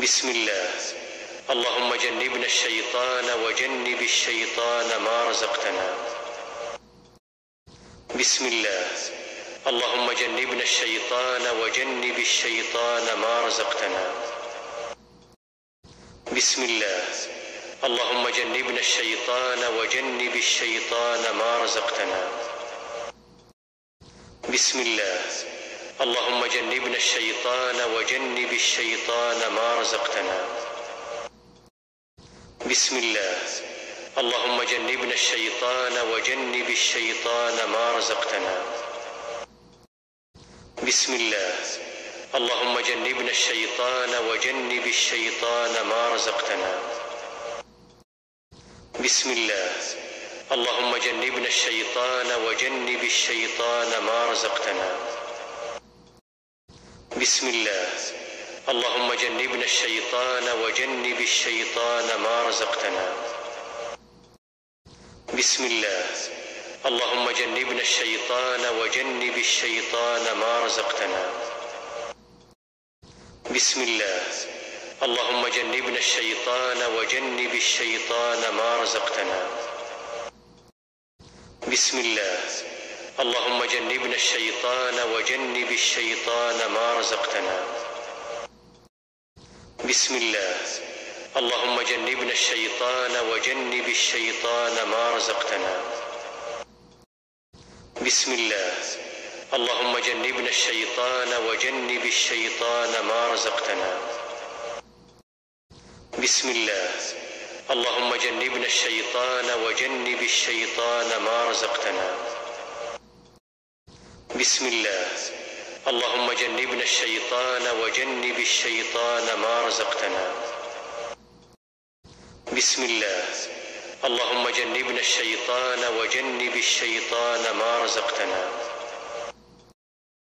بسم الله. اللهم جنبنا الشيطان وجنب الشيطان ما رزقتنا. بسم الله. اللهم جنبنا الشيطان وجنب الشيطان ما رزقتنا. بسم الله. اللهم جنبنا الشيطان وجنب الشيطان ما رزقتنا. بسم الله. اللهم جنبنا الشيطان وجنب الشيطان ما رزقتنا. بسم الله. اللهم جنبنا الشيطان وجنب الشيطان ما رزقتنا. بسم الله. اللهم جنبنا الشيطان وجنب الشيطان ما رزقتنا. بسم الله. اللهم جنبنا الشيطان وجنب الشيطان ما رزقتنا. بسم الله. اللهم جنبنا الشيطان وجنب الشيطان ما رزقتنا. بسم الله. اللهم جنبنا الشيطان وجنب الشيطان ما رزقتنا. بسم الله. اللهم جنبنا الشيطان وجنب الشيطان ما رزقتنا. بسم الله. اللهم جنبنا الشيطان وجنب الشيطان ما رزقتنا. بسم الله. اللهم جنبنا الشيطان وجنب الشيطان ما رزقتنا. بسم الله. اللهم جنبنا الشيطان وجنب الشيطان ما رزقتنا. بسم الله. اللهم جنبنا الشيطان وجنب الشيطان ما رزقتنا. بسم الله. اللهم جنبنا الشيطان وجنب الشيطان ما رزقتنا. بسم الله. اللهم جنبنا الشيطان وجنب الشيطان ما رزقتنا.